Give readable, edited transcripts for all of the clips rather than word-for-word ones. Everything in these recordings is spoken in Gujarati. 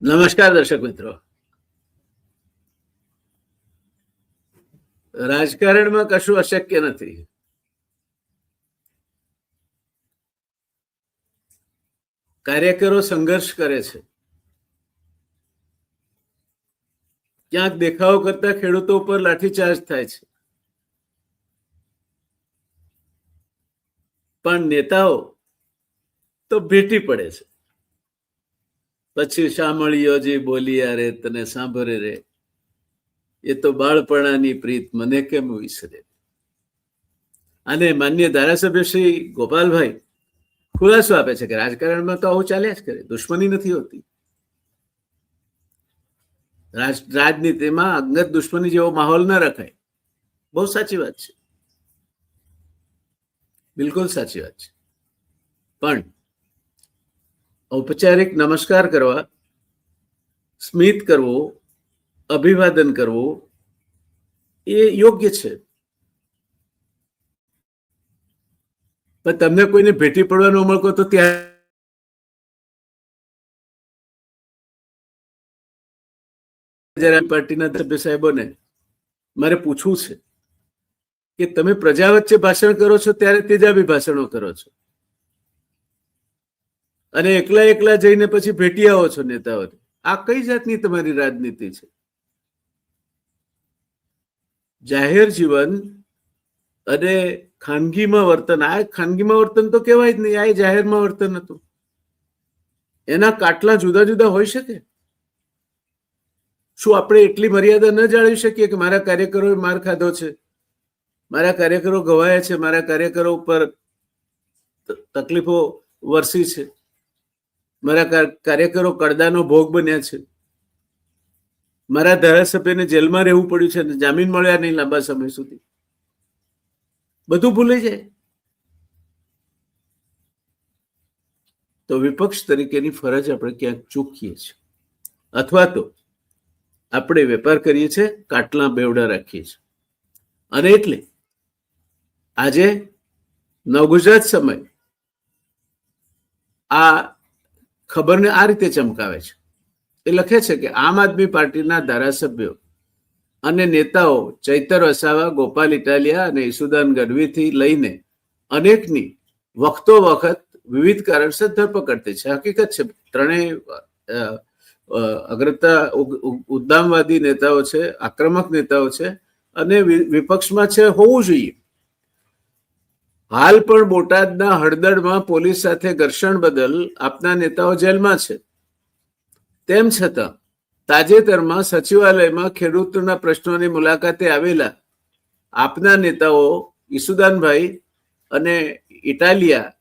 નમસ્કાર દર્શક મિત્રો. રાજકારણમાં કશું અશક્ય નથી. કાર્યકરો સંઘર્ષ કરે છે. ક્યાંક દેખાવો કરતા ખેડૂતો પર લાઠીચાર્જ થાય છે, પણ નેતાઓ તો ભેટી પડે છે. પછી સાંભળ્યો જે બોલિયા રે તને સાંભળે રે, એ તો બાળપણાની પ્રીત મને કેમ વિસરે. અને માન્ય ધારાસભ્ય શ્રી ગોપાલભાઈ ખુલાસો આપે છે કે રાજકારણમાં તો આવું ચાલ્યા જ કરે, દુશ્મની નથી હોતી. રાજનીતિમાં અંગત દુશ્મની જેવો માહોલ ન રખાય. બહુ સાચી વાત છે, બિલકુલ સાચી વાત છે. પણ ઔપચારિક નમસ્કાર કરવા, સ્મિત કરવું, અભિવાદન કરવું એ યોગ્ય છે. પણ તમને કોઈને ભેટી પડવાનો મળકો તો ત્યારે પાર્ટીના સભ્ય સાહેબોને મારે પૂછવું છે કે તમે પ્રજા વચ્ચે ભાષણ કરો છો ત્યારે તેજાબી ભાષણો કરો છો, અને એકલા એકલા જઈને પછી ભેટી આવો છો નેતાઓને. આ કઈ જાતની તમારી રાજનીતિ છે? જાહેર જીવન અને ખાનગીમાં વર્તન, આ ખાનગીમાં વર્તન તો કહેવાય જ નહીં, આ જાહેરમાં વર્તન હતું. એના કાટલા જુદા જુદા હોઈ શકે. શું આપણે એટલી મર્યાદા ન જાળવી શકીએ કે મારા કાર્યકરોએ માર ખાધો છે, મારા કાર્યકરો ઘવાયા છે, મારા કાર્યકરો ઉપર તકલીફો વરસી છે, મારા કાર્યકરો કડદાનો ભોગ બન્યા છે, મારા ધારાસભ્યને જેલમાં રહેવું પડ્યું છે, જામીન મળ્યા નહીં લાંબા સમય સુધી, બધું ભૂલી જાય. તો વિપક્ષ તરીકેની ફરજ આપણે ક્યાંક ચૂકીએ છીએ, અથવા તો આપણે વેપાર કરીએ છીએ, કાટલા બેવડા રાખીએ છીએ. અને એટલે આજે નવગુજરાત સમય આ ખબરને આ રીતે ચમકાવે છે. એ લખે છે કે આમ આદમી પાર્ટીના ધારાસભ્યો અને નેતાઓ ચૈતર વસાવા, ગોપાલ ઇટાલિયા અને ઈસુદાન ગઢવીથી લઈને અનેકની વખતો વખત વિવિધ કારણસર ધરપકડ થઈ છે. હકીકત છે, ત્રણેય અગ્રતા ઉદ્દામવાદી નેતાઓ છે, આક્રમક નેતાઓ છે, અને વિપક્ષમાં છે, હોવું જોઈએ. હાલ પણ બોટાદના હળદળમાં પોલીસ સાથે ઘર્ષણ બદલ આપના નેતાઓ જેલમાં છે. તેમ છતાં તાજેતરમાં સચિવાલયમાં ખેડૂતોના પ્રશ્નોની મુલાકાતે આવેલા આપના નેતાઓ ઈસુદાનભાઈ અને ઇટાલિયા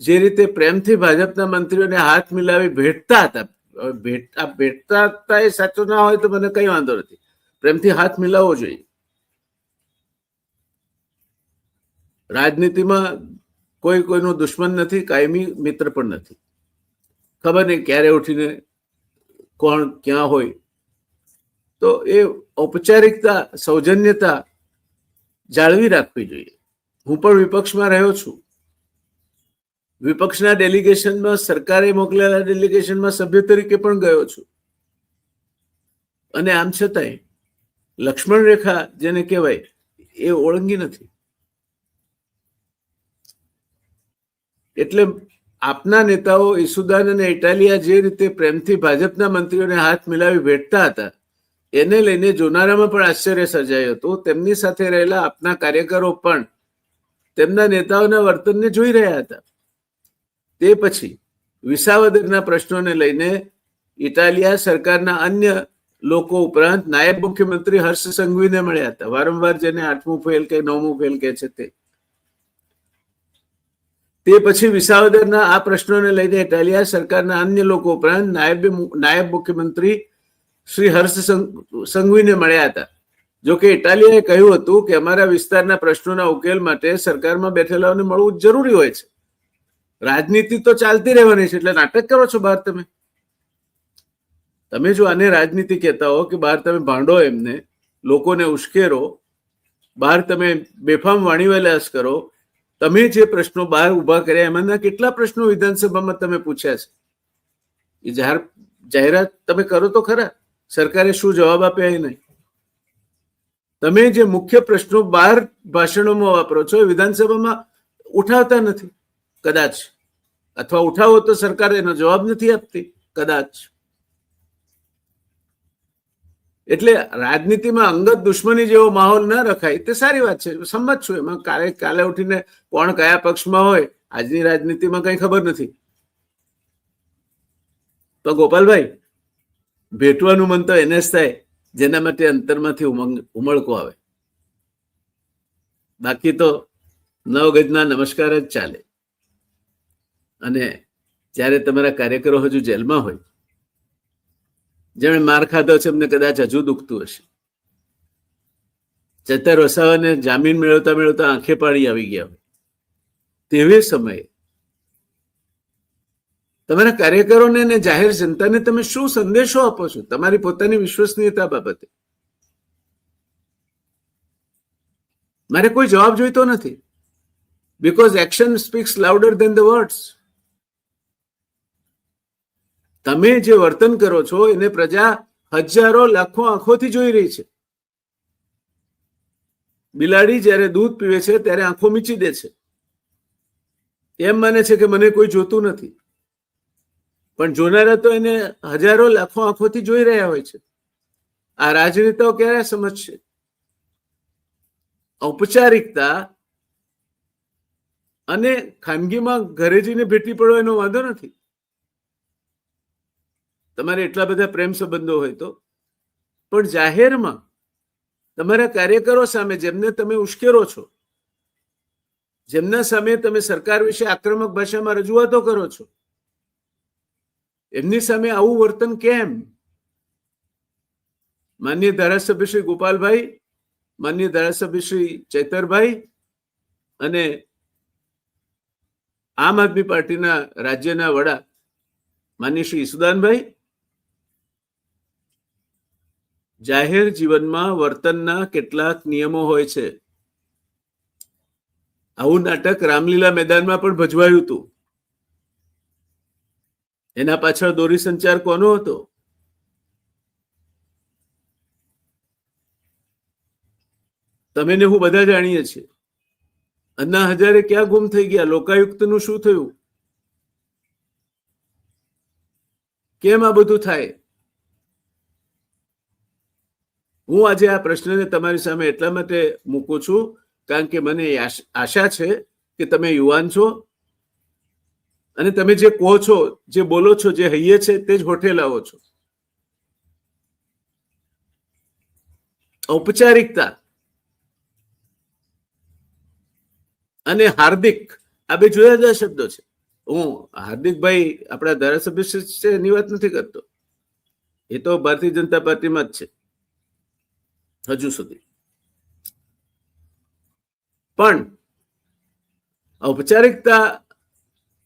જે રીતે પ્રેમથી ભાજપના મંત્રીઓને હાથ મિલાવી ભેટતા હતા, ભેટતા હતા એ સાચું ના હોય તો મને કઈ વાંધો નથી, પ્રેમથી હાથ મિલાવવો જોઈએ. રાજનીતિમાં કોઈ કોઈનું દુશ્મન નથી, કાયમી મિત્ર પણ નથી. ખબર નહીં ક્યારે ઉઠીને કોણ ક્યાં હોય. તો એ ઔપચારિકતા, સૌજન્યતા જાળવી રાખવી જોઈએ. હું પણ વિપક્ષમાં રહ્યો છું. વિપક્ષના ડેલિગેશનમાં, સરકારે મોકલેલા ડેલિગેશનમાં સભ્ય તરીકે પણ ગયો છું. અને આમ છતાંય લક્ષ્મણ રેખા જેને કહેવાય એ ઓળંગી નથી. એટલે આપના નેતાઓ ઈસુદાન અને ઇટાલિયા જે રીતે પ્રેમથી ભાજપના મંત્રીઓને હાથ મિલાવી ભેટતા હતા, એને લઈને જોનારામાં પણ આશ્ચર્ય સર્જાયું હતું. તેમની સાથે રહેલા આપના કાર્યકરો પણ તેમના નેતાઓના વર્તનને જોઈ રહ્યા હતા. તે પછી વિસાવદરના પ્રશ્નોને લઈને ઇટાલિયા સરકારના અન્ય લોકો ઉપરાંત નાયબ મુખ્યમંત્રી હર્ષ સંઘવીને મળ્યા હતા. વારંવાર જેને 8મું ફેલ કે 9મું ફેલ કહે છે તે પછી વિસાવદરના આ પ્રશ્નોને લઈને ઇટાલિયા સરકારના અન્ય લોકો ઉપરાંત નાયબ મુખ્યમંત્રી શ્રી હર્ષ સંઘવીને મળ્યા હતા. જોકે ઇટાલિયાએ કહ્યું હતું કે અમારા વિસ્તારના પ્રશ્નોના ઉકેલ માટે સરકારમાં બેઠેલાઓને મળવું જરૂરી હોય છે. રાજનીતિ તો ચાલતી રહેવાની છે, એટલે નાટક કરો છો બહાર તમે. તમે જો આને રાજનીતિ કહેતા હો કે બહાર તમે ભાંડો, એમને લોકોને ઉશ્કેરો, બહાર તમે બેફામ વાણીવિલાસ કરો, તમે જે પ્રશ્નો બહાર ઉભા કર્યા એમાંના કેટલા પ્રશ્નો વિધાનસભામાં તમે પૂછ્યા છે? એ જાહેર જાહેરાત તમે કરો તો ખરા, સરકારે શું જવાબ આપ્યા એ નહીં. તમે જે મુખ્ય પ્રશ્નો 12 ભાષણોમાં વાપરો છો એ વિધાનસભામાં ઉઠાવતા નથી કદાચ, અથવા ઉઠાવો તો સરકાર એનો જવાબ નથી આપતી કદાચ. એટલે રાજનીતિમાં અંગત દુશ્મની જેવો માહોલ ન રખાય તે સારી વાત છે, સંમત છું એમાં. કાલે ઉઠીને કોણ કયા પક્ષમાં હોય આજની રાજનીતિમાં કઈ ખબર નથી. તો ગોપાલભાઈ, ભેટવાનું મન તો એને જ થાય જેના માટે અંતરમાંથી ઉમળકો આવે. બાકી તો 9 ગજના નમસ્કાર જ ચાલે. અને જ્યારે તમારા કાર્યકરો હજુ જેલમાં હોય, જેમણે માર ખાધો છે એમને કદાચ હજુ દુખતું હશે. ચેતર વસાવાને જામીન મેળવતા મેળવતા આંખે પાણી આવી ગયા હોય, તેવી સમયે તમારા કાર્યકરોને અને જાહેર જનતાને તમે શું સંદેશો આપો છો તમારી પોતાની વિશ્વસનીયતા બાબતે? મારે કોઈ જવાબ જોઈતો નથી, because action speaks louder than the words. તમે જે વર્તન કરો છો એને પ્રજા હજારો લાખો આંખોથી જોઈ રહી છે. બિલાડી જ્યારે દૂધ પીવે છે ત્યારે આંખો મીચી દે છે, એમ માને છે કે મને કોઈ જોતું નથી, પણ જોનારા તો એને હજારો લાખો આંખોથી જોઈ રહ્યા હોય છે. આ રાજનેતાઓ ક્યારે સમજશે? ઔપચારિકતા અને ખાનગીમાં ઘરે જઈને ભેટી પડો એનો વાંધો નથી, તમારે એટલા બધા પ્રેમ સંબંધો હોય તો. પણ જાહેરમાં તમારા કાર્યકરો સામે જેમને તમે ઉશ્કેરો છો, જેમના સામે તમે સરકાર વિશે આક્રમક ભાષામાં રજૂઆતો કરો છો, એમની સામે આવું વર્તન કેમ? માનનીય ધારાસભ્ય શ્રી ગોપાલભાઈ, માનનીય ધારાસભ્ય શ્રી ચૈતરભાઈ અને આમ આદમી પાર્ટીના રાજ્યના વડા માનનીય શ્રી ઈસુદાનભાઈ, જાહેર જીવનમાં વર્તનના કેટલાક નિયમો હોય છે. આવું નાટક રામલીલા મેદાનમાં પણ ભજવાયું હતું. એના પાછળ દોરી સંચાર કોનો હતો? તમે ને હું બધા જાણીએ છીએ. અન્ના હજારે ક્યાં ગુમ થઈ ગયા? લોકાયુક્તનું શું થયું? કેમ આ બધું થાય? હું આજે આ પ્રશ્નને તમારી સામે એટલા માટે મૂકું છું કારણ કે મને આશા છે કે તમે યુવાન છો અને તમે જે કહો છો, જે બોલો છો, જે હૈયે છે તે જ હોઠે લાવો છો. ઔપચારિકતા અને હાર્દિક આ બે જુદા જુદા શબ્દો છે. હું હાર્દિકભાઈ આપણા ધારાસભ્ય છે એની વાત નથી કરતો, એ તો ભારતીય જનતા પાર્ટીમાં જ છે હજુ સુધી. પણ ઔપચારિકતા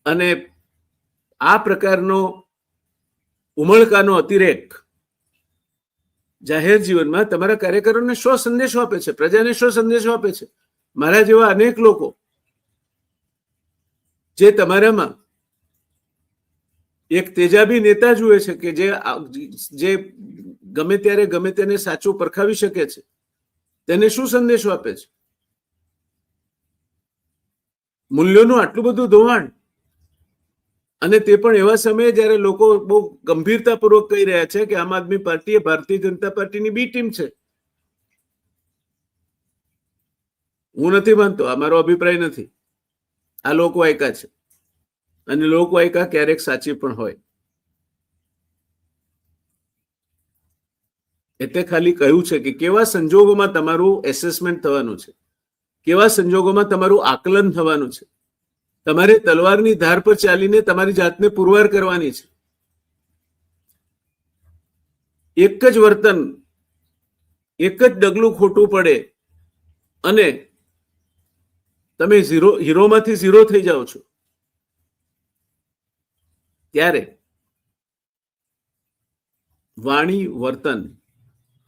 અને આ પ્રકારનો ઉમળકાનો અતિરેક જાહેર જીવનમાં તમારા કાર્યકરોને શો સંદેશો આપે છે? પ્રજાને શો સંદેશો આપે છે? મારા જેવા અનેક લોકો જે તમારામાં એક તેજાબી નેતા જુએ છે કે જે ગમે ત્યારે ગમે તેને સાચું પરખાવી શકે છે, તેને શું સંદેશો આપે છે? મૂલ્યોનું આટલું બધું ધોવાણ, અને તે પણ એવા સમયે જ્યારે લોકો બહુ ગંભીરતાપૂર્વક કહી રહ્યા છે કે આમ આદમી પાર્ટી એ ભારતીય જનતા પાર્ટીની બી ટીમ છે. હું નથી માનતો, આ મારો અભિપ્રાય નથી, આ લોકવાયકા છે અને લોકવાયકા ક્યારેક સાચી પણ હોય. એટલે ખાલી કહ્યું છે કે કેવા સંજોગોમાં તમારું એસેસમેન્ટ થવાનું છે, કેવા સંજોગોમાં તમારું આકલન થવાનું છે. તમારે તલવારની ધાર પર ચાલીને તમારી જાતને પુરવાર કરવાની છે. એક જ વર્તન, એક જ ડગલું ખોટું પડે અને તમે હીરોમાંથી ઝીરો થઈ જાઓ છો, ત્યારે વાણી, વર્તન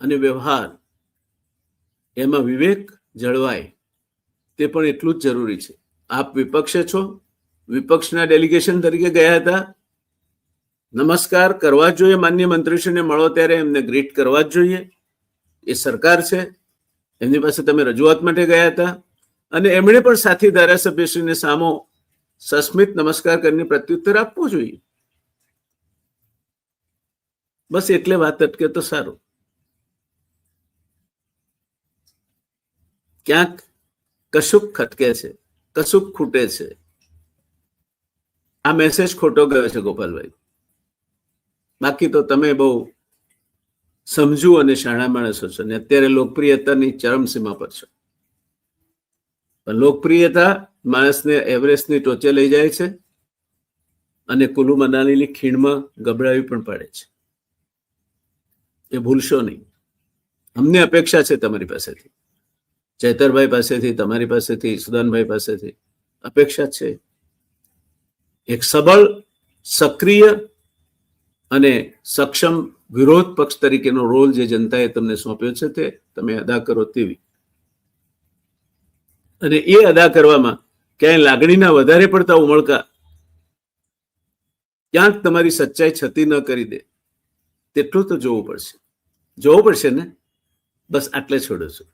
અને વ્યવહાર એમાં વિવેક જળવાય તે પણ એટલું જ જરૂરી છે. આપ વિપક્ષે છો, વિપક્ષના ડેલિગેશન તરીકે ગયા હતા, નમસ્કાર કરવા જ જોઈએ. માન્ય મંત્રીશ્રીને મળો ત્યારે એમને ગ્રીટ કરવા જ જોઈએ. એ સરકાર છે, એમની પાસે તમે રજૂઆત માટે ગયા હતા અને એમણે પણ સાથી ધારાસભ્યશ્રીને સામો સસ્મિત નમસ્કાર કરીને પ્રત્યુત્તર આપવો જોઈએ. બસ એટલે વાત અટકે તો સારું. ક્યાંક કશુંક ખટકે છે, કશુંક ખૂટે છે. આ મેસેજ ખોટો ગયો છે ગોપાલભાઈ. બાકી તો તમે બહુ સમજુ અને શાણા માણસો છો ને અત્યારે લોકપ્રિયતાની ચરમસીમા પર છો. પણ લોકપ્રિયતા માણસને એવરેસ્ટની ટોચે લઈ જાય છે અને કુલુ મનાલીની ખીણમાં ગબડાવી પણ પાડે છે. એ ભૂલશો નહીં. અમને અપેક્ષા છે તમારી પાસેથી, ચૈતરભાઈ પાસેથી, તમારી પાસેથી, સુદાનભાઈ પાસેથી અપેક્ષા છે. એક સબળ, સક્રિય અને સક્ષમ વિરોધ પક્ષ તરીકેનો રોલ જે જનતાએ તમને સોંપ્યો છે તે તમે અદા કરો તેવી. અને એ અદા કરવામાં ક્યાંય લાગણીના વધારે પડતા ઉમળકા ક્યાંક તમારી સચ્ચાઈ છતી ન કરી દે તેટલું તો જોવું પડશે ને. બસ આટલે છોડું છું.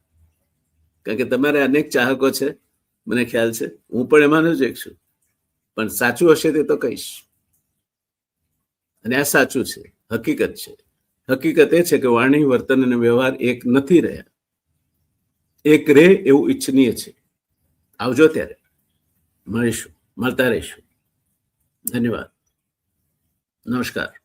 કારણ કે તમારે અનેક ચાહકો છે, મને ખ્યાલ છે. હું પણ એમાંનો જ એક છું. પણ સાચું હશે તે તો કહીશ. અને આ સાચું છે, હકીકત છે. હકીકત એ છે કે વાણી, વર્તન અને વ્યવહાર એક નથી રહ્યા. એક રે એવું ઈચ્છનીય છે. આવજો ત્યારે મળીશું, મળતા રહીશું. ધન્યવાદ. નમસ્કાર.